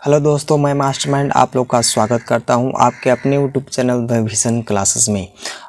Hello दोस्तों, मैं mastermind आप लोग का स्वागत करता हूं आपके अपने YouTube channel the vision classes में।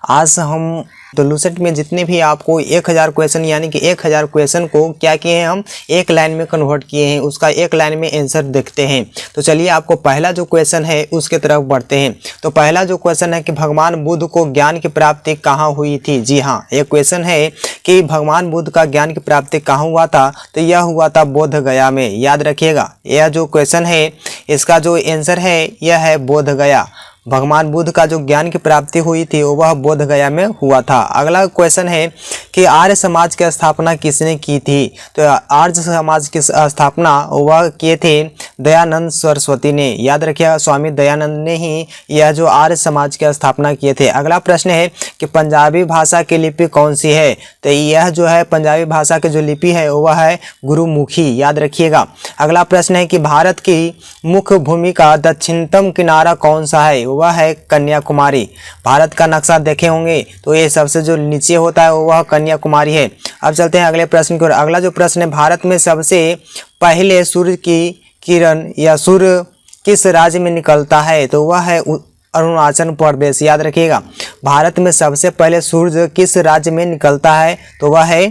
आज हम लूसेंट में जितने भी आपको 1000 क्वेश्चन यानी कि 1000 क्वेश्चन को क्या किए हैं, हम एक लाइन में कन्वर्ट किए हैं, उसका एक लाइन में आंसर देखते हैं। तो चलिए आपको पहला जो क्वेश्चन है उसके तरफ बढ़ते हैं। तो पहला जो क्वेश्चन है कि भगवान बुद्ध को ज्ञान की प्राप्ति कहाँ हुई थी। जी हाँ, ये क्वेश्चन है कि भगवान बुद्ध का ज्ञान की प्राप्ति कहाँ हुआ था। तो यह हुआ था बोध गया में। याद रखिएगा, यह जो क्वेश्चन है इसका जो आंसर है यह है बोध गया। भगवान बुद्ध का जो ज्ञान की प्राप्ति हुई थी वह बोध गया में हुआ था। अगला क्वेश्चन है कि आर्य समाज की स्थापना किसने की थी। तो आर्य समाज की स्थापना वह किए थे दयानंद सरस्वती ने। याद रखिएगा, स्वामी दयानंद ने ही यह जो आर्य समाज की स्थापना किए थे। अगला प्रश्न है कि पंजाबी भाषा की लिपि कौन सी है। तो यह जो है पंजाबी भाषा की जो लिपि है वह है गुरुमुखी। याद रखिएगा। अगला प्रश्न है कि भारत की मुख्य भूमि का दक्षिणतम किनारा कौन सा है। वह है कन्याकुमारी। भारत का नक्शा देखे होंगे तो ये सबसे जो नीचे होता है वह कन्याकुमारी है। अब चलते हैं अगले प्रश्न की ओर। अगला जो प्रश्न है, भारत में सबसे पहले सूर्य की किरण या सूर्य किस राज्य में निकलता है। तो वह है अरुणाचल प्रदेश। याद रखिएगा, भारत में सबसे पहले सूर्य किस राज्य में निकलता है। तो वह है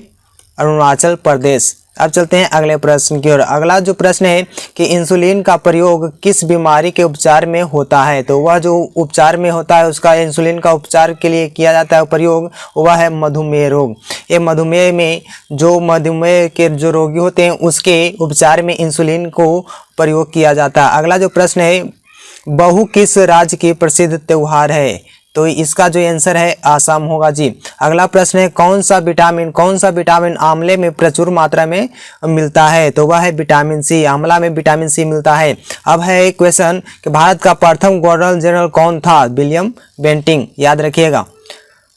अरुणाचल प्रदेश। अब चलते हैं अगले प्रश्न की ओर। अगला जो प्रश्न है कि इंसुलिन का प्रयोग किस बीमारी के उपचार में होता है। तो वह जो उपचार में होता है उसका इंसुलिन का उपचार के लिए किया जाता है प्रयोग, वह है मधुमेह रोग। ये मधुमेह में जो मधुमेह के जो रोगी होते हैं उसके उपचार में इंसुलिन को प्रयोग किया जाता है। अगला जो प्रश्न है, बहू किस राज्य की प्रसिद्ध त्यौहार है। तो इसका जो आंसर है आसाम होगा जी। अगला प्रश्न है कौन सा विटामिन आंवले में प्रचुर मात्रा में मिलता है। तो वह है विटामिन सी। आंवला में विटामिन सी मिलता है। अब है क्वेश्चन कि भारत का प्रथम गवर्नर जनरल कौन था। William Bentinck. याद रखिएगा।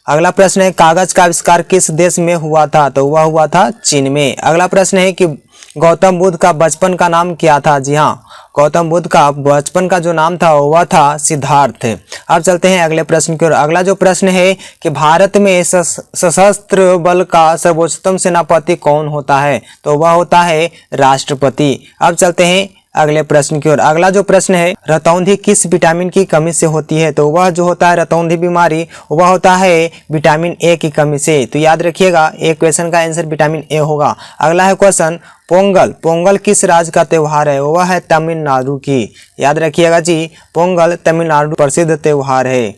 अगला प्रश्न है कागज का आविष्कार किस देश में हुआ था। तो वह हुआ था चीन में। अगला प्रश्न है कि गौतम बुद्ध का बचपन का नाम क्या था। जी हाँ, गौतम बुद्ध का बचपन का जो नाम था वह था सिद्धार्थ। अब चलते हैं अगले प्रश्न की ओर। अगला जो प्रश्न है कि भारत में सशस्त्र बल का सर्वोच्चतम सेनापति कौन होता है। तो वह होता है राष्ट्रपति। अब चलते हैं अगले प्रश्न की ओर। अगला जो प्रश्न है, रतौंधी किस विटामिन की कमी से होती है। तो वह जो होता है रतौंधी बीमारी वह होता है विटामिन ए की कमी से। तो याद रखिएगा, एक क्वेश्चन का आंसर विटामिन ए होगा। अगला है क्वेश्चन पोंगल किस राज्य का त्यौहार है। वह है तमिलनाडु की। याद रखिएगा जी, पोंगल तमिलनाडु प्रसिद्ध त्यौहार है।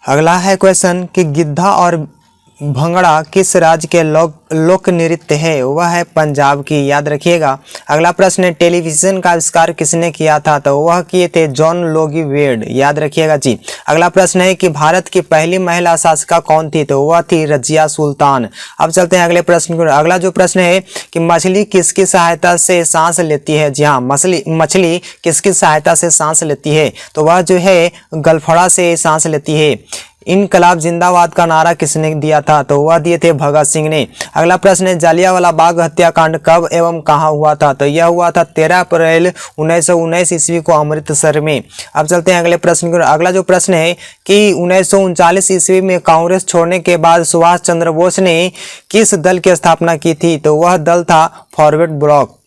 अगला है क्वेश्चन कि गिद्धा और भंगड़ा किस राज्य के लोक नृत्य है। वह है पंजाब की। याद रखिएगा। अगला प्रश्न है टेलीविजन का आविष्कार किसने किया था। तो वह किए थे जॉन लोगी वेड। याद रखिएगा जी। अगला प्रश्न है कि भारत की पहली महिला शासिका कौन थी। तो वह थी रजिया सुल्तान। अब चलते हैं अगले प्रश्न की ओर। अगला जो प्रश्न है कि मछली किसकी सहायता से सांस लेती है। जी हाँ, मछली किसकी सहायता से सांस लेती है। तो वह जो है गलफड़ा से सांस लेती है। इनकलाब जिंदाबाद का नारा किसने दिया था। तो वह दिए थे भगत सिंह ने। अगला प्रश्न है जलियांवाला बाग हत्याकांड कब एवं कहां हुआ था। तो यह हुआ था 13 अप्रैल 1919 ईस्वी को अमृतसर में। अब चलते हैं अगले प्रश्न की। अगला जो प्रश्न है कि 1939 ईस्वी में कांग्रेस छोड़ने के बाद सुभाष चंद्र बोस ने किस दल की स्थापना की थी। तो वह दल था फॉरवर्ड ब्लॉक।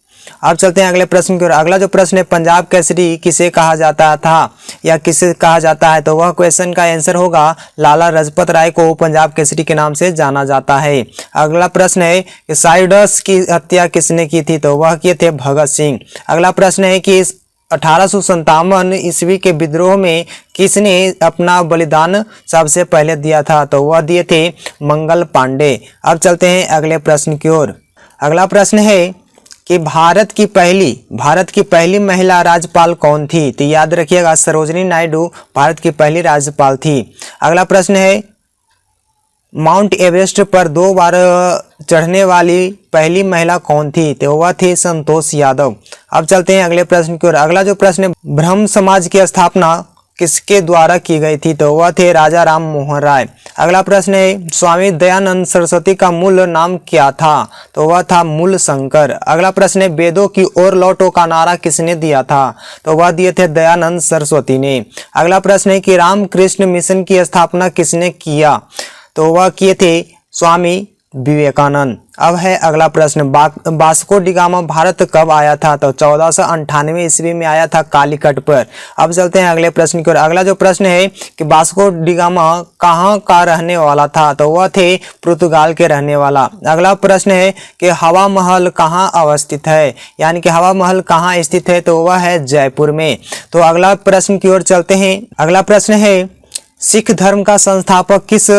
अब चलते हैं अगले प्रश्न की ओर। अगला जो प्रश्न है पंजाब केसरी किसे कहा जाता था या किसे कहा जाता है। तो वह क्वेश्चन का आंसर होगा लाला लाजपत राय को पंजाब केसरी के नाम से जाना जाता है। अगला प्रश्न है कि साइडस की हत्या किसने की थी। तो वह किए थे भगत सिंह। अगला प्रश्न है कि 1857 ईस्वी के विद्रोह में किसने अपना बलिदान सबसे पहले दिया था। तो वह दिए थे मंगल पांडे। अब चलते हैं अगले प्रश्न की ओर। अगला प्रश्न है कि भारत की पहली महिला राज्यपाल कौन थी। तो याद रखिएगा सरोजिनी नायडू भारत की पहली राज्यपाल थी। अगला प्रश्न है माउंट एवरेस्ट पर 2 बार चढ़ने वाली पहली महिला कौन थी। तो वह थी संतोष यादव। अब चलते हैं अगले प्रश्न की ओर। अगला जो प्रश्न है ब्रह्म समाज की स्थापना किसके द्वारा की गई थी। तो वह थे राजा राम मोहन राय। अगला प्रश्न है स्वामी दयानंद सरस्वती का मूल नाम क्या था। तो वह था मूल शंकर। अगला प्रश्न है वेदों की ओर लौटो का नारा किसने दिया था। तो वह दिए थे दयानंद सरस्वती ने। अगला प्रश्न है कि रामकृष्ण मिशन की स्थापना किसने किया। तो वह किए थे स्वामी विवेकानंद। अब है अगला प्रश्न, वास्को डी गामा भारत कब आया था? तो 1498 ईस्वी में आया था कालीकट पर। अब चलते हैं अगले प्रश्न की ओर। अगला जो प्रश्न है कि वास्को डी गामा कहाँ का रहने वाला था? तो वह थे पुर्तगाल के रहने वाला। अगला प्रश्न है कि हवा महल कहाँ अवस्थित है, यानी कि हवा महल कहाँ स्थित है? तो वह है जयपुर में। तो अगला प्रश्न की ओर चलते हैं। अगला प्रश्न है, सिख धर्म का संस्थापक किस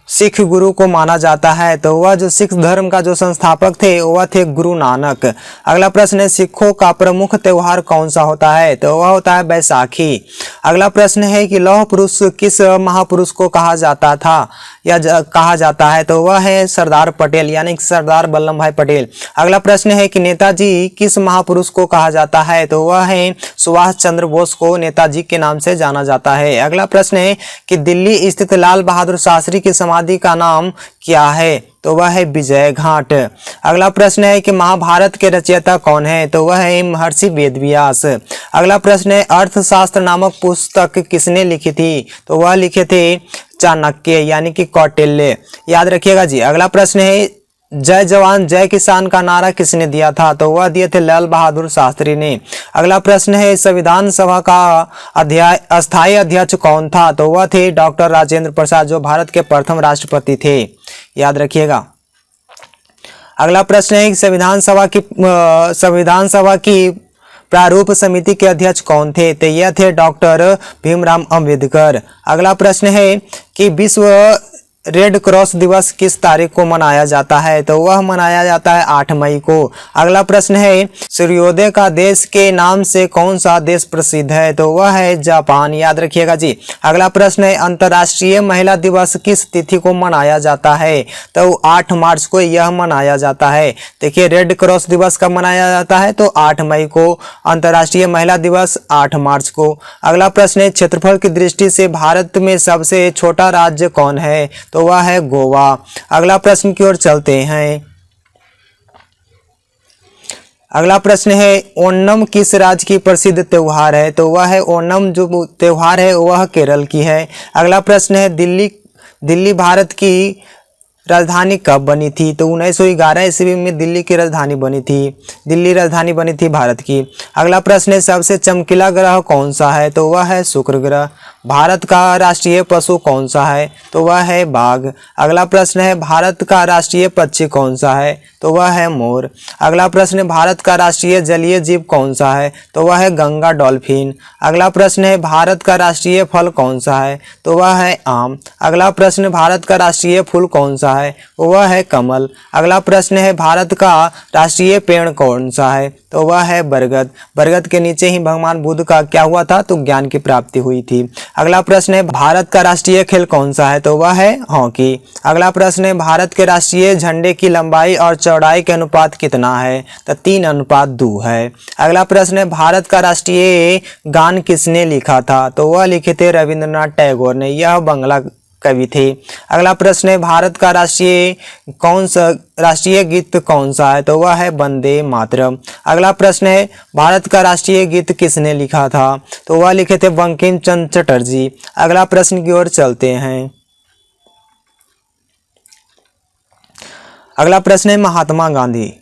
सिख गुरु को माना जाता है? तो वह जो सिख धर्म का जो संस्थापक थे वह थे गुरु नानक। अगला प्रश्न है, सिखों का प्रमुख त्योहार कौन सा होता है? तो वह होता है बैसाखी। अगला प्रश्न है कि लौह पुरुष किस महापुरुष को कहा जाता था या कहा जाता है? तो वह है सरदार पटेल, यानी कि सरदार वल्लभ भाई पटेल। अगला प्रश्न है कि नेताजी किस महापुरुष को कहा जाता है? तो वह है सुभाष चंद्र बोस को नेताजी के नाम से जाना जाता है। अगला प्रश्न है कि दिल्ली स्थित लाल बहादुर शास्त्री की समाधि का नाम क्या है? तो वह है विजय घाट। अगला प्रश्न है कि महाभारत के रचयिता कौन है? तो वह है महर्षि वेदव्यास। अगला प्रश्न है, अर्थशास्त्र नामक पुस्तक किसने लिखी थी? तो वह लिखे थे चाणक्य, यानी कि कौटिल्य। याद रखिएगा जी। अगला प्रश्न है, जय जवान जय किसान का नारा किसने दिया था? तो वह दिए थे लाल बहादुर शास्त्री ने। अगला प्रश्न है, संविधान सभा का अस्थायी अध्यक्ष कौन था? तो वह थे डॉक्टर राजेंद्र प्रसाद, जो भारत के प्रथम राष्ट्रपति थे। याद रखिएगा। अगला प्रश्न है, संविधान सभा की प्रारूप समिति के अध्यक्ष कौन थे? तो यह थे डॉक्टर भीमराव अंबेडकर। अगला प्रश्न है कि विश्व रेड क्रॉस दिवस किस तारीख को मनाया जाता है? तो वह मनाया जाता है 8 मई को। अगला प्रश्न है, सूर्योदय का देश के नाम से कौन सा देश प्रसिद्ध है? तो वह है जापान। याद रखिएगा जी। अगला प्रश्न है, अंतर्राष्ट्रीय महिला दिवस किस तिथि को मनाया जाता है? तो 8 मार्च को यह मनाया जाता है। देखिए, रेड क्रॉस दिवस कब मनाया जाता है? तो 8 मई को। अंतर्राष्ट्रीय महिला दिवस 8 मार्च को। अगला प्रश्न है, क्षेत्रफल की दृष्टि से भारत में सबसे छोटा राज्य कौन है? तो वह है गोवा। अगला प्रश्न की ओर चलते हैं। अगला प्रश्न है, ओणम किस राज्य की प्रसिद्ध त्योहार है? तो वह है ओणम जो त्योहार है वह केरल की है। अगला प्रश्न है, दिल्ली भारत की राजधानी कब बनी थी? तो 1911 ईस्वी में दिल्ली की राजधानी बनी थी। दिल्ली राजधानी बनी थी भारत की। अगला प्रश्न है, सबसे चमकीला ग्रह कौन सा है? तो वह है शुक्र ग्रह। भारत का राष्ट्रीय पशु कौन सा है? तो वह है बाघ। अगला प्रश्न है, भारत का राष्ट्रीय पक्षी कौन सा है? तो वह है मोर। अगला प्रश्न है, भारत का राष्ट्रीय जलीय जीव कौन सा है? तो वह है गंगा डॉल्फिन। अगला प्रश्न है, भारत का राष्ट्रीय फल कौन सा है? तो वह है आम। अगला प्रश्न, भारत का राष्ट्रीय फूल कौन सा है? वह है कमल। अगला प्रश्न है, भारत का राष्ट्रीय पेड़ कौन सा है? तो वह है बरगद। बरगद के नीचे ही भगवान बुद्ध का क्या हुआ था? तो ज्ञान की प्राप्ति हुई थी। अगला प्रश्न है, भारत का राष्ट्रीय खेल कौन सा है? तो वह है हॉकी। अगला प्रश्न है, भारत के राष्ट्रीय झंडे की लंबाई और चौड़ाई के अनुपात कितना है? तो 3:2 है। अगला प्रश्न है, भारत का राष्ट्रीय गान किसने लिखा था? तो वह लिखे थे रविंद्रनाथ टैगोर ने। यह बांग्ला कवि थे। अगला प्रश्न है, भारत का राष्ट्रीय गीत कौन सा है? तो वह है वंदे मातरम। अगला प्रश्न है, भारत का राष्ट्रीय गीत किसने लिखा था? तो वह लिखे थे बंकिम चंद्र चटर्जी। अगला प्रश्न की ओर चलते हैं। अगला प्रश्न है, महात्मा गांधी।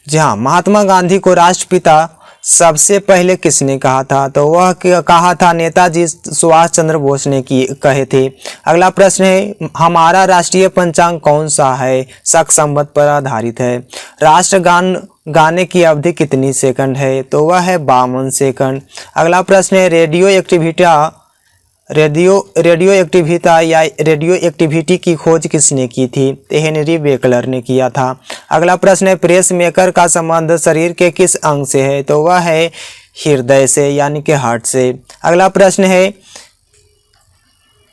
जी हाँ, महात्मा गांधी को राष्ट्रपिता सबसे पहले किसने कहा था? तो वह कहा था नेताजी सुभाष चंद्र बोस ने कहे थे। अगला प्रश्न है, हमारा राष्ट्रीय पंचांग कौन सा है? शक संवत पर आधारित है। राष्ट्रगान गाने की अवधि कितनी सेकंड है? तो वह है 52 सेकंड। अगला प्रश्न है, रेडियो एक्टिविटी की खोज किसने की थी? हेनरी बेकलर ने किया था। अगला प्रश्न है, प्रेस मेकर का संबंध शरीर के किस अंग से है? तो वह है हृदय से, यानी कि हार्ट से। अगला प्रश्न है,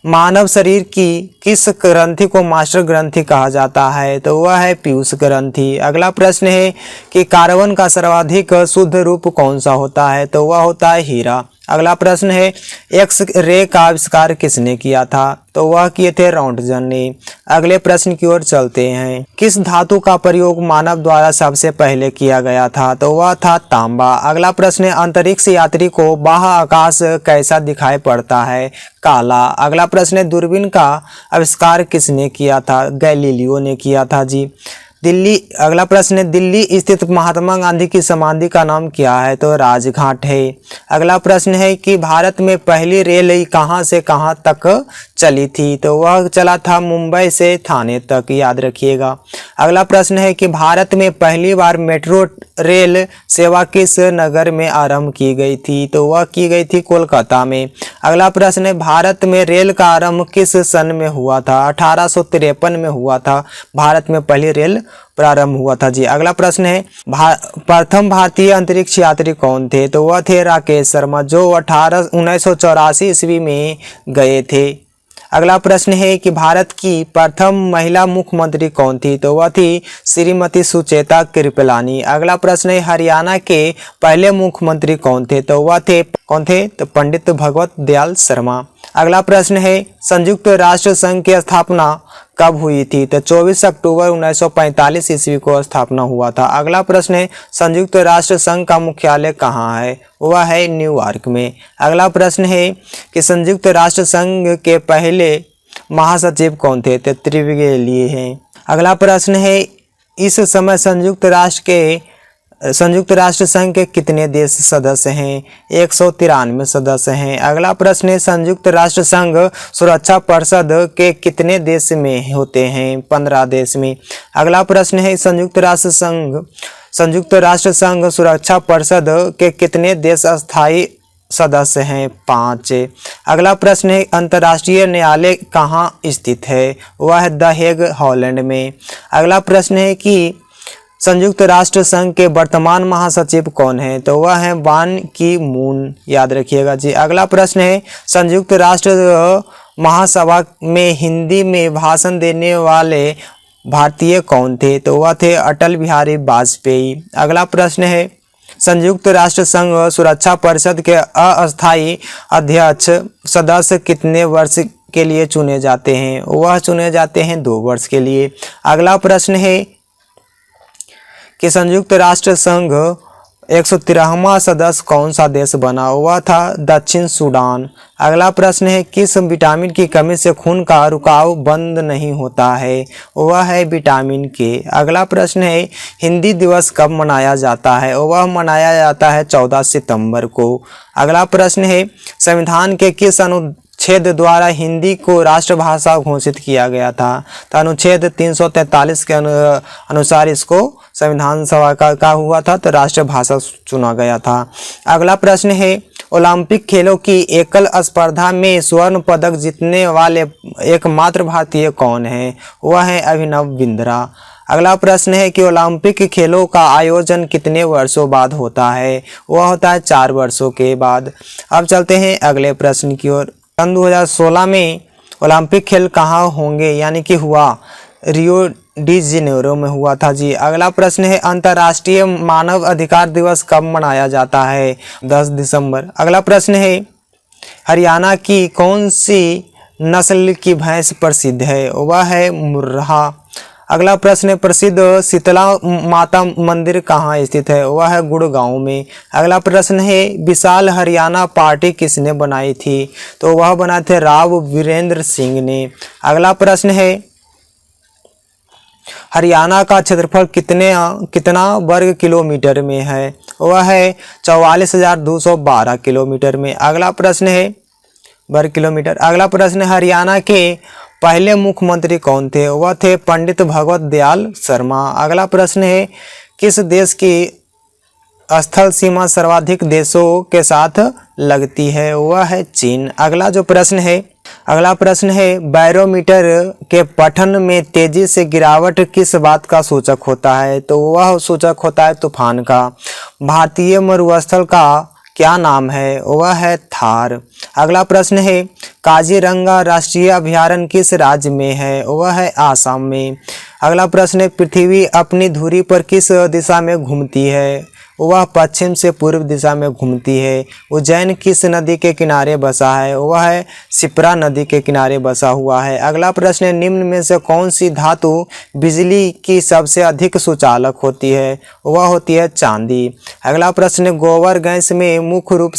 मानव शरीर की किस ग्रंथि को मास्टर ग्रंथि कहा जाता है? तो वह है पीयूष ग्रंथि। अगला प्रश्न है कि कार्बन का सर्वाधिक शुद्ध रूप कौन सा होता है? तो वह होता है हीरा। अगला प्रश्न है एक्स रे का आविष्कार किसने किया था? तो वह किए थे रॉन्टजन ने। अगले प्रश्न की ओर चलते हैं। किस धातु का प्रयोग मानव द्वारा सबसे पहले किया गया था? तो वह था तांबा। अगला प्रश्न है अंतरिक्ष यात्री को बाह्य आकाश कैसा दिखाई पड़ता है? काला। अगला प्रश्न है दूरबीन का आविष्कार किसने किया था? गैलीलियो ने किया था जी। दिल्ली। अगला प्रश्न है दिल्ली स्थित महात्मा गांधी की समाधि का नाम क्या है? तो राजघाट है। अगला प्रश्न है कि भारत में पहली रेल कहाँ से कहाँ तक चली थी? तो वह चला था मुंबई से थाने तक, याद रखिएगा। अगला प्रश्न है कि भारत में पहली बार मेट्रो रेल सेवा किस नगर में आरंभ की गई थी? तो वह की गई थी कोलकाता में। अगला प्रश्न है भारत में रेल का आरंभ किस सन में हुआ था? 1853 में हुआ था भारत में पहली रेल प्रारंभ हुआ था जी। अगला प्रश्न है प्रथम भारतीय अंतरिक्ष यात्री कौन थे? तो वह थे राकेश शर्मा, जो 1984 ईस्वी में गए थे। अगला प्रश्न है कि भारत की प्रथम महिला मुख्यमंत्री कौन थी? तो वह थी श्रीमती सुचेता कृपलानी। अगला प्रश्न है हरियाणा के पहले मुख्यमंत्री कौन थे? तो वह थे तो पंडित भगवत दयाल शर्मा। अगला प्रश्न है संयुक्त राष्ट्र संघ की स्थापना कब हुई थी? तो 24 अक्टूबर 1945 ईस्वी को स्थापना हुआ था। अगला प्रश्न है संयुक्त राष्ट्र संघ का मुख्यालय कहाँ है? वह है न्यूयॉर्क में। अगला प्रश्न है कि संयुक्त राष्ट्र संघ के पहले महासचिव कौन थे? तो त्रिविलिये हैं। अगला प्रश्न है इस समय संयुक्त राष्ट्र संघ के कितने देश सदस्य हैं? 193 सदस्य हैं। अगला प्रश्न है संयुक्त राष्ट्र संघ सुरक्षा परिषद के कितने देश में होते हैं? 15 देश में। अगला प्रश्न है संयुक्त राष्ट्र संघ सुरक्षा परिषद के कितने देश अस्थायी सदस्य हैं? 5। अगला प्रश्न है अंतर्राष्ट्रीय न्यायालय कहाँ स्थित है? वह है द हेग, हॉलैंड में। अगला प्रश्न है कि संयुक्त राष्ट्र संघ के वर्तमान महासचिव कौन है? तो वह है बान की मून, याद रखिएगा जी। अगला प्रश्न है संयुक्त राष्ट्र महासभा में हिंदी में भाषण देने वाले भारतीय कौन थे? तो वह थे अटल बिहारी वाजपेयी। अगला प्रश्न है संयुक्त राष्ट्र संघ सुरक्षा परिषद के अस्थायी अध्यक्ष सदस्य कितने वर्ष के लिए चुने जाते हैं? वह चुने जाते हैं 2 वर्ष के लिए। अगला प्रश्न है कि संयुक्त राष्ट्र संघ 113वां सदस्य कौन सा देश बना? हुआ था दक्षिण सूडान। अगला प्रश्न है किस विटामिन की कमी से खून का रुकाव बंद नहीं होता है? वह है विटामिन के। अगला प्रश्न है हिंदी दिवस कब मनाया जाता है? वह मनाया जाता है 14 सितंबर को। अगला प्रश्न है संविधान के किस अनुच्छेद द्वारा हिंदी को राष्ट्रभाषा घोषित किया गया था? तो अनुच्छेद 343 के अनुसार इसको संविधान सभा का हुआ था, तो राष्ट्रभाषा चुना गया था। अगला प्रश्न है ओलंपिक खेलों की एकल स्पर्धा में स्वर्ण पदक जीतने वाले एकमात्र भारतीय कौन है? वह है अभिनव बिंद्रा। अगला प्रश्न है कि ओलंपिक खेलों का आयोजन कितने वर्षों बाद होता है? वह होता है 4 वर्षों के बाद। अब चलते हैं अगले प्रश्न की ओर। सन 2016 में ओलंपिक खेल कहाँ होंगे, यानी कि हुआ रियो डी जेनेरो में हुआ था जी। अगला प्रश्न है अंतर्राष्ट्रीय मानव अधिकार दिवस कब मनाया जाता है? 10 दिसंबर। अगला प्रश्न है हरियाणा की कौन सी नस्ल की भैंस प्रसिद्ध है? वह है मुर्राह। अगला प्रश्न है प्रसिद्ध शीतला माता मंदिर कहाँ स्थित है? वह है गुड़गांव में। अगला प्रश्न है विशाल हरियाणा पार्टी किसने बनाई थी? तो वह बनाए थे राव वीरेंद्र सिंह ने। अगला प्रश्न है हरियाणा का क्षेत्रफल कितना वर्ग किलोमीटर में है? वह है 44,212 किलोमीटर में। अगला प्रश्न है वर्ग किलोमीटर। अगला प्रश्न है हरियाणा के पहले मुख्यमंत्री कौन थे? वह थे पंडित भगवत दयाल शर्मा। अगला प्रश्न है किस देश की स्थल सीमा सर्वाधिक देशों के साथ लगती है? वह है चीन। अगला प्रश्न है बैरोमीटर के पठन में तेजी से गिरावट किस बात का सूचक होता है? तो वह सूचक होता है तूफान का। भारतीय मरुस्थल का क्या नाम है? वह है थार। अगला प्रश्न है काजीरंगा राष्ट्रीय अभयारण्य किस राज्य में है? वह है आसाम में। अगला प्रश्न है पृथ्वी अपनी धुरी पर किस दिशा में घूमती है? वह पश्चिम से पूर्व दिशा में घूमती है। उज्जैन किस नदी के किनारे बसा है? वह शिप्रा नदी के किनारे बसा हुआ है। अगला प्रश्न है, निम्न में से कौन सी धातु बिजली की सबसे अधिक सुचालक होती है? वह होती है चांदी। अगला प्रश्न है, गोबर गैस में मुख्य रूप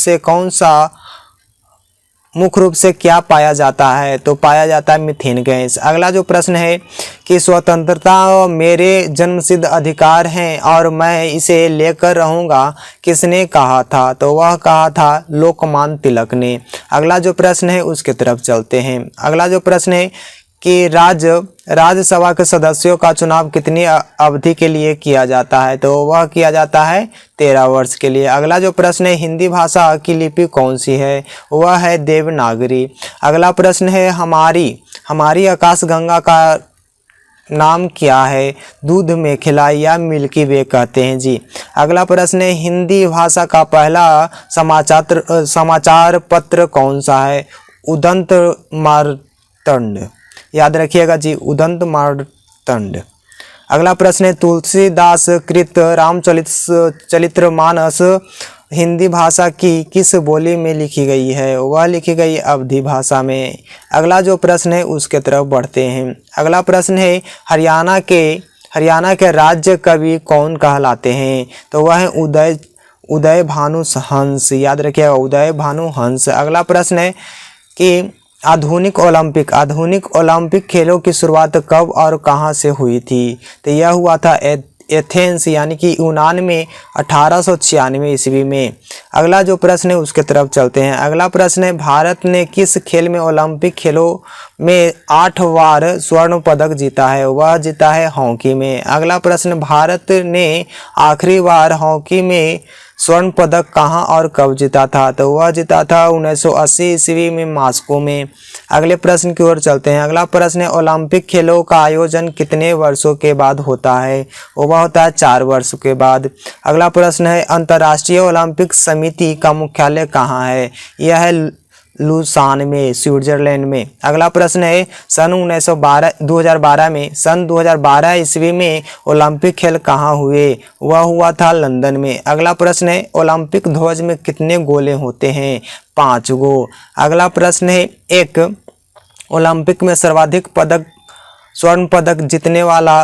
से क्या पाया जाता है? तो पाया जाता है मीथेन गैस। अगला जो प्रश्न है कि स्वतंत्रता मेरे जन्मसिद्ध अधिकार हैं और मैं इसे लेकर रहूंगा, किसने कहा था? तो वह कहा था लोकमान्य तिलक ने। अगला जो प्रश्न है उसके तरफ चलते हैं। अगला जो प्रश्न है कि राज्यसभा के सदस्यों का चुनाव कितनी अवधि के लिए किया जाता है? तो वह किया जाता है 13 वर्ष के लिए। अगला जो प्रश्न है, हिंदी भाषा की लिपि कौन सी है? वह है देवनागरी। अगला प्रश्न है, हमारी आकाशगंगा का नाम क्या है? दूध मेखला या मिल्की वे कहते हैं जी। अगला प्रश्न है, हिंदी भाषा का पहला समाचार पत्र कौन सा है? उदंत मार्तंड, याद रखिएगा जी, उदंत मार्तंड। अगला प्रश्न है, तुलसीदास कृत रामचरितमानस हिंदी भाषा की किस बोली में लिखी गई है? वह लिखी गई अवधी भाषा में। अगला जो प्रश्न है उसके तरफ बढ़ते हैं। अगला प्रश्न है, हरियाणा के राज्य कवि कौन कहलाते हैं? तो वह है उदय भानु हंस, याद रखिएगा, उदय भानु हंस। अगला प्रश्न है कि आधुनिक ओलंपिक खेलों की शुरुआत कब और कहां से हुई थी? तो यह हुआ था एथेंस यानी कि यूनान में 1896 ईस्वी में। अगला जो प्रश्न है उसके तरफ चलते हैं। अगला प्रश्न है, भारत ने किस खेल में ओलंपिक खेलों में 8 बार स्वर्ण पदक जीता है? वह जीता है हॉकी में। अगला प्रश्न, भारत ने आखिरी बार हॉकी में स्वर्ण पदक कहां और कब जीता था? तो वह जीता था 1980 ईस्वी में मॉस्को में। अगले प्रश्न की ओर चलते हैं। अगला प्रश्न है, ओलंपिक खेलों का आयोजन कितने वर्षों के बाद होता है? वह होता है 4 वर्षों के बाद। अगला प्रश्न है, अंतर्राष्ट्रीय ओलंपिक समिति का मुख्यालय कहाँ है? यह है लुसान में, स्विट्जरलैंड में। अगला प्रश्न है, सन 2012 ईस्वी में ओलंपिक खेल कहाँ हुए? वह हुआ था लंदन में। अगला प्रश्न है, ओलंपिक ध्वज में कितने गोले होते हैं? 5 गो। अगला प्रश्न है, एक ओलंपिक में सर्वाधिक स्वर्ण पदक जीतने वाला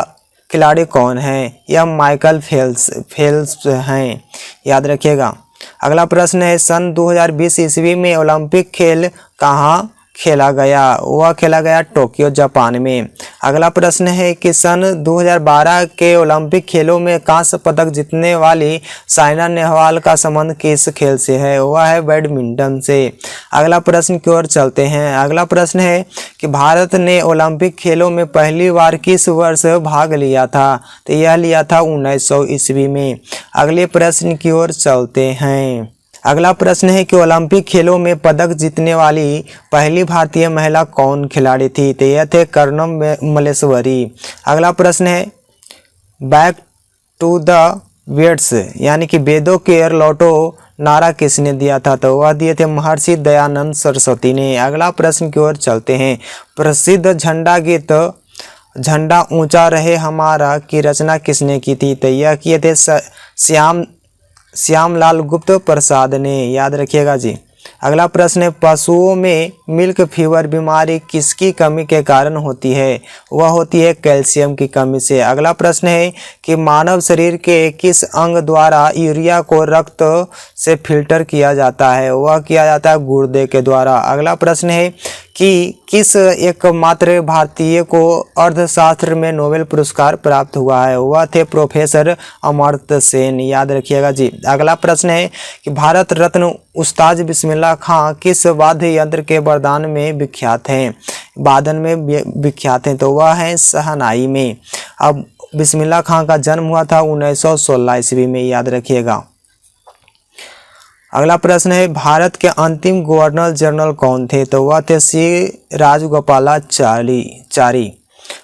खिलाड़ी कौन है? यह माइकल फेल्प्स हैं, याद रखिएगा। अगला प्रश्न है, सन 2020 ईस्वी में ओलंपिक खेल कहाँ खेला गया? वह खेला गया टोक्यो जापान में। अगला प्रश्न है कि सन 2012 के ओलंपिक खेलों में कांस्य पदक जीतने वाली साइना नेहवाल का संबंध किस खेल से है? वह है बैडमिंटन से। अगला प्रश्न की ओर चलते हैं। अगला प्रश्न है कि भारत ने ओलंपिक खेलों में पहली बार किस वर्ष भाग लिया था? तो यह लिया था 1900 ईस्वी में। अगले प्रश्न की ओर चलते हैं। अगला प्रश्न है कि ओलंपिक खेलों में पदक जीतने वाली पहली भारतीय महिला कौन खिलाड़ी थी? तो यह थे कर्णम मल्लेश्वरी। अगला प्रश्न है, बैक टू द वेड्स यानी कि वेदों की ओर लौटो नारा किसने दिया था? तो वह दिए थे महर्षि दयानंद सरस्वती ने। अगला प्रश्न की ओर चलते हैं। प्रसिद्ध झंडा गीत झंडा ऊंचा रहे हमारा की रचना किसने की थी? तो यह किए थे श्यामलाल गुप्त प्रसाद ने, याद रखिएगा जी। अगला प्रश्न है, पशुओं में मिल्क फीवर बीमारी किसकी कमी के कारण होती है? वह होती है कैल्शियम की कमी से। अगला प्रश्न है कि मानव शरीर के किस अंग द्वारा यूरिया को रक्त से फिल्टर किया जाता है? वह किया जाता है गुर्दे के द्वारा। अगला प्रश्न है कि किस एकमात्र भारतीय को अर्थशास्त्र में नोबेल पुरस्कार प्राप्त हुआ है? वह थे प्रोफेसर अमर्त्य सेन, याद रखिएगा जी। अगला प्रश्न है कि भारत रत्न उस्ताद बिस्मिल्लाह खां किस वाद्य यंत्र के वरदान में विख्यात हैं? वादन में विख्यात हैं, तो वह है शहनाई में। अब बिस्मिल्लाह खां का जन्म हुआ था 1916 ईस्वी में, याद रखिएगा। अगला प्रश्न है, भारत के अंतिम गवर्नर जनरल कौन थे? तो वह थे श्री राजगोपालाचारी।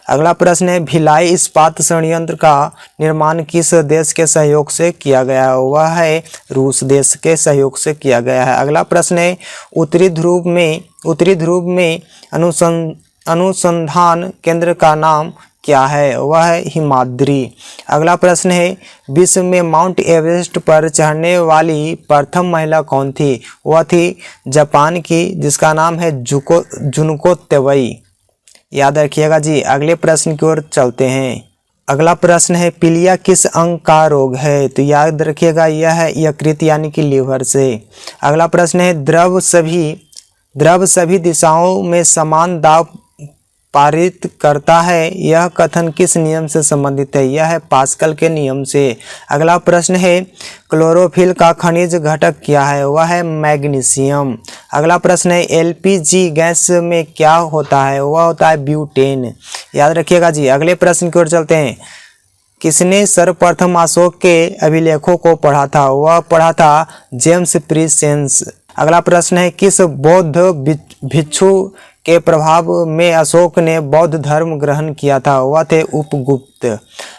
अगला प्रश्न है, भिलाई इस्पात संयंत्र का निर्माण किस देश के सहयोग से किया गया है? वह है रूस देश के सहयोग से किया गया है। अगला प्रश्न है, उत्तरी ध्रुव में अनुसंधान केंद्र का नाम क्या है? वह है हिमाद्री। अगला प्रश्न है विश्व में माउंट एवरेस्ट पर चढ़ने वाली प्रथम महिला कौन थी? वह थी जापान की, जिसका नाम है जुनको तेवई। याद रखिएगा जी। अगले प्रश्न की ओर चलते हैं। अगला प्रश्न है पीलिया किस अंग का रोग है? तो याद रखिएगा यह है यकृत यानी कि लीवर से। अगला प्रश्न है द्रव सभी दिशाओं में समान दाब पारित करता है, यह कथन किस नियम से संबंधित है? यह है पास्कल के नियम से। अगला प्रश्न है क्लोरोफिल का खनिज घटक क्या है? वह है मैग्नीशियम। अगला प्रश्न है एलपीजी गैस में क्या होता है? वह होता है ब्यूटेन। याद रखिएगा जी। अगले प्रश्न की ओर चलते हैं। किसने सर्वप्रथम अशोक के अभिलेखों को पढ़ा था? वह पढ़ा था जेम्स प्रीसेंस। अगला प्रश्न है किस बौद्ध भिक्षु के प्रभाव में अशोक ने बौद्ध धर्म ग्रहण किया था? वह थे उपगुप्त।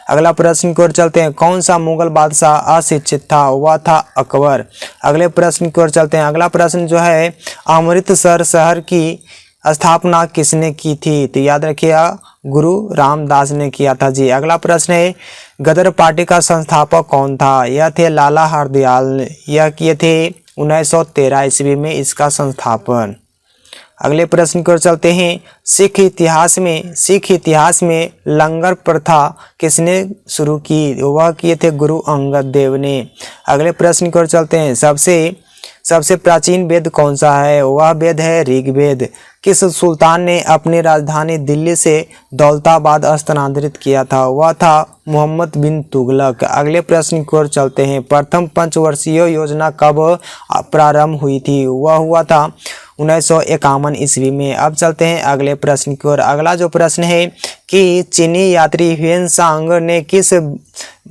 अगला प्रश्न की ओर चलते हैं। कौन सा मुगल बादशाह अशिक्षित था? वह था अकबर। अगले प्रश्न की ओर चलते हैं। अगला प्रश्न जो है अमृतसर शहर की स्थापना किसने की थी? तो याद रखिएगा गुरु रामदास ने किया था जी। अगला प्रश्न है गदर पार्टी का संस्थापक कौन था? यह थे लाला हरदयाल। यह किए थे 1913 ईस्वी में इसका संस्थापन। अगले प्रश्न की ओर चलते हैं। सिख इतिहास में लंगर प्रथा किसने शुरू की? वह किए थे गुरु अंगद देव ने। अगले प्रश्न की ओर चलते हैं। सबसे प्राचीन वेद कौन सा है? वह वेद है ऋग्वेद। किस सुल्तान ने अपनी राजधानी दिल्ली से दौलताबाद स्थानांतरित किया था? वह था मोहम्मद बिन तुगलक। अगले प्रश्न की ओर चलते हैं। प्रथम पंचवर्षीय योजना कब प्रारंभ हुई थी? वह हुआ था 1951 ईस्वी में। अब चलते हैं अगले प्रश्न की ओर। अगला जो प्रश्न है कि चीनी यात्री ह्वेनसांग ने किस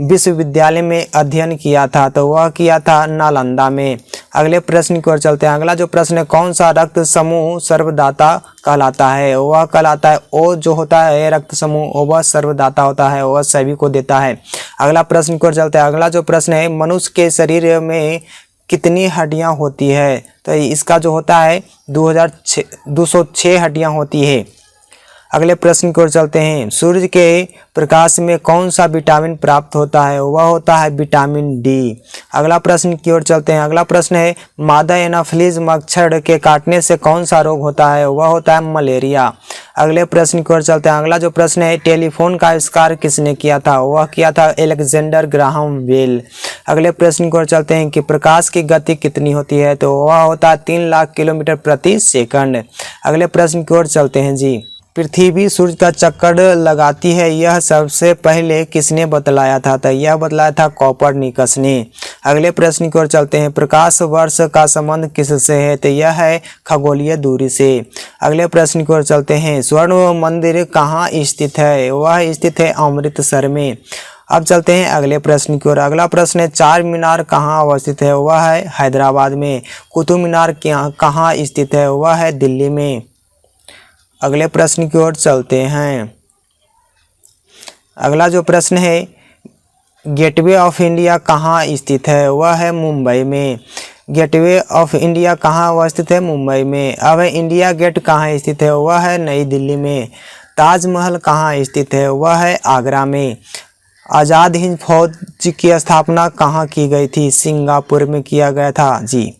विश्वविद्यालय में अध्ययन किया था? तो वह किया था नालंदा में। अगले प्रश्न की ओर चलते हैं। अगला जो प्रश्न है कौन सा रक्त समूह सर्वदाता कहलाता है? वह कहलाता है ओ जो होता है रक्त समूह वह सर्वदाता होता है, वह सभी को देता है। अगला प्रश्न की ओर चलते हैं। अगला जो प्रश्न है मनुष्य के शरीर में कितनी हड्डियां होती है? तो इसका जो होता है 206 हड्डियां होती है। अगले प्रश्न की ओर चलते हैं। सूर्य के प्रकाश में कौन सा विटामिन प्राप्त होता है? वह होता है विटामिन डी। अगला प्रश्न की ओर चलते हैं। अगला प्रश्न है मादा एनाफिलीज मच्छर के काटने से कौन सा रोग होता है? वह होता है मलेरिया। अगले प्रश्न की ओर चलते हैं। अगला जो प्रश्न है टेलीफोन का आविष्कार किसने किया था? वह किया था अलेक्जेंडर ग्राहम बेल। अगले प्रश्न की ओर चलते हैं कि प्रकाश की गति कितनी होती है? तो वह होता है 3 लाख किलोमीटर प्रति सेकंड। अगले प्रश्न की ओर चलते हैं जी। पृथ्वी सूर्य का चक्कर लगाती है, यह सबसे पहले किसने बतलाया था? तो यह बतलाया था कोपरनिकस ने। अगले प्रश्न की ओर चलते हैं। प्रकाश वर्ष का संबंध किससे है? तो यह है खगोलीय दूरी से। अगले प्रश्न की ओर चलते हैं। स्वर्ण मंदिर कहाँ स्थित है? वह स्थित है अमृतसर में। अब चलते हैं अगले प्रश्न की ओर। अगला प्रश्न है चार मीनार कहाँ अवस्थित है? वह है हैदराबाद में। कुतुब मीनार कहाँ स्थित है? वह है दिल्ली में। अगले प्रश्न की ओर चलते हैं। अगला जो प्रश्न है गेटवे ऑफ इंडिया कहाँ स्थित है? वह है मुंबई में। गेटवे ऑफ इंडिया कहाँ अवस्थित है? मुंबई में। अब इंडिया गेट कहाँ स्थित है? वह है नई दिल्ली में। ताजमहल कहाँ स्थित है? वह है आगरा में। आज़ाद हिंद फौज की स्थापना कहाँ की गई थी? सिंगापुर में किया गया था जी।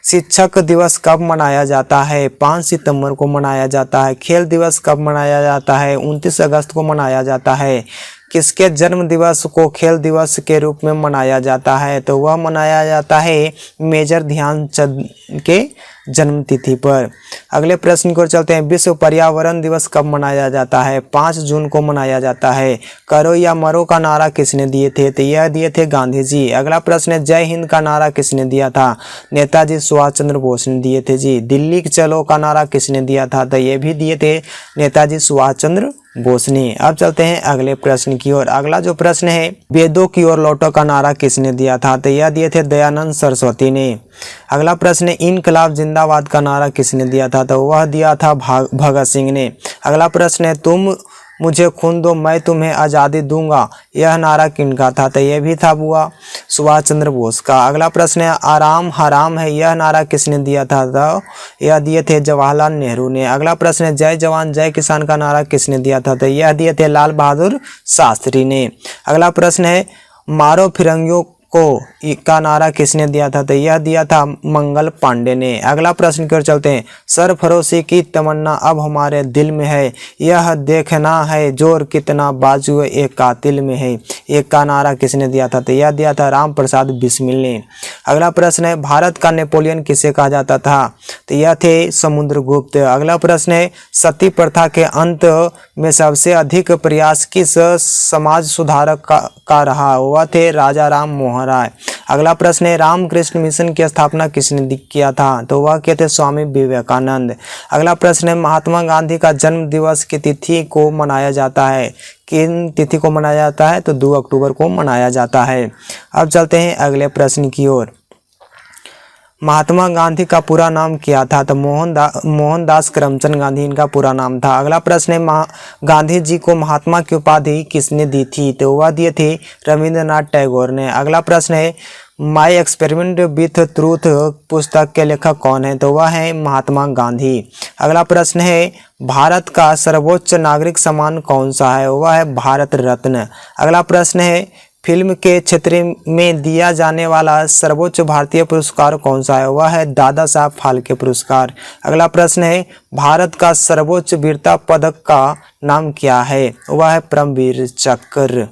शिक्षक दिवस कब मनाया जाता है? 5 सितंबर को मनाया जाता है। खेल दिवस कब मनाया जाता है? 29 अगस्त को मनाया जाता है। किसके जन्म दिवस को खेल दिवस के रूप में मनाया जाता है? तो वह मनाया जाता है मेजर ध्यानचंद के जन्म तिथि पर। अगले प्रश्न की ओर चलते हैं। विश्व पर्यावरण दिवस कब मनाया जाता है? 5 जून को मनाया जाता है। करो या मरो का नारा किसने दिए थे? तो यह दिए थे गांधी जी। अगला प्रश्न है जय हिंद का नारा किसने दिया था? नेताजी सुभाष चंद्र बोस ने दिए थे जी। दिल्ली चलो का नारा किसने दिया था? तो ये भी दिए थे नेताजी सुभाष चंद्र बोस ने। अब चलते हैं अगले प्रश्न की ओर। अगला जो प्रश्न है वेदों की ओर लौटो का नारा किसने दिया था? तो यह दिए थे दयानंद सरस्वती ने। अगला प्रश्न है इनकलाब जिंदाबाद का नारा किसने दिया था? तो वह दिया था भगत सिंह ने। अगला प्रश्न है तुम मुझे खून दो मैं तुम्हें आज़ादी दूंगा, यह नारा किनका था? तो यह भी था हुआ सुभाष चंद्र बोस का। अगला प्रश्न है आराम हराम है, यह नारा किसने दिया था? तो यह दिए थे जवाहरलाल नेहरू ने। अगला प्रश्न है जय जवान जय किसान का नारा किसने दिया था? तो यह दिए थे लाल बहादुर शास्त्री ने। अगला प्रश्न है मारो फिरंगियों को का नारा किसने दिया था? तो यह दिया था मंगल पांडे ने। अगला प्रश्न की ओर चलते हैं सरफरोशी की तमन्ना अब हमारे दिल में है, यह देखना है जोर कितना बाजुए एक कातिल में है, एक का नारा किसने दिया था? तो यह दिया था राम प्रसाद बिस्मिल ने। अगला प्रश्न है भारत का नेपोलियन किसे कहा जाता था? तो यह थे समुद्रगुप्त। अगला प्रश्न है सती प्रथा के अंत में सबसे अधिक प्रयास किस समाज सुधारक का रहा? वह थे राजा राम मोहन राय। अगला प्रश्न है रामकृष्ण मिशन की स्थापना किसने किया था? तो वह क्या थे? स्वामी विवेकानंद। अगला प्रश्न है महात्मा गांधी का जन्म दिवस की तिथि को मनाया जाता है? किन तिथि को मनाया जाता है? तो 2 अक्टूबर को मनाया जाता है। अब चलते हैं अगले प्रश्न की ओर। महात्मा गांधी का पूरा नाम क्या था? तो मोहनदास करमचंद गांधी इनका पूरा नाम था। अगला प्रश्न है गांधी जी को महात्मा की उपाधि किसने दी थी? तो वह दिए थे रविंद्रनाथ टैगोर ने। अगला प्रश्न है माई एक्सपेरिमेंट विथ ट्रूथ पुस्तक के लेखक कौन है? तो वह है महात्मा गांधी। अगला प्रश्न है भारत का सर्वोच्च नागरिक सम्मान कौन सा है? वह है भारत रत्न। अगला प्रश्न है फिल्म के क्षेत्र में दिया जाने वाला सर्वोच्च भारतीय पुरस्कार कौन सा है? वह है दादा साहब फाल्के पुरस्कार। अगला प्रश्न है भारत का सर्वोच्च वीरता पदक का नाम क्या है? वह है परमवीर चक्र।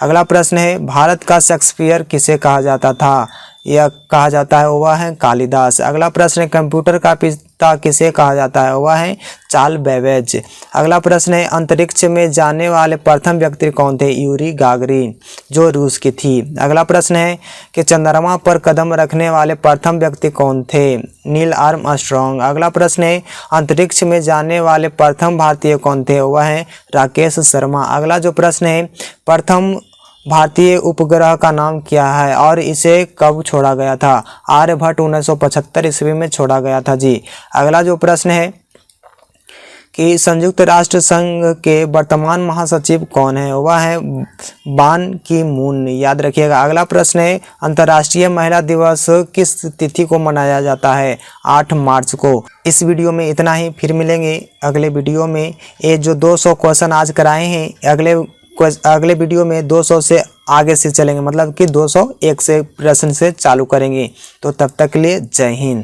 अगला प्रश्न है भारत का शेक्सपियर किसे कहा जाता था? यह कहा जाता है वह है कालिदास। अगला प्रश्न है कंप्यूटर का पिता किसे कहा जाता है? वह है चार्ल्स बेबेज। अगला प्रश्न है अंतरिक्ष में जाने वाले प्रथम व्यक्ति कौन थे? यूरी गागरिन जो रूस की थी। अगला प्रश्न है कि चंद्रमा पर कदम रखने वाले प्रथम व्यक्ति कौन थे? Neil Armstrong. अगला प्रश्न है अंतरिक्ष में जाने वाले प्रथम भारतीय कौन थे? वह है राकेश शर्मा। अगला जो प्रश्न है प्रथम भारतीय उपग्रह का नाम क्या है और इसे कब छोड़ा गया था? आर्यभट्ट 1975 ईस्वी में छोड़ा गया था जी। अगला जो प्रश्न है कि संयुक्त राष्ट्र संघ के वर्तमान महासचिव कौन है? वह है बान की मून, याद रखिएगा। अगला प्रश्न है अंतर्राष्ट्रीय महिला दिवस किस तिथि को मनाया जाता है? 8 मार्च को। इस वीडियो में इतना ही, फिर मिलेंगे अगले वीडियो में। ये जो 200 क्वेश्चन आज कराए हैं अगले वीडियो में 200 से आगे से चलेंगे, मतलब कि 201 से प्रश्न से चालू करेंगे। तो तब तक के लिए जय हिंद।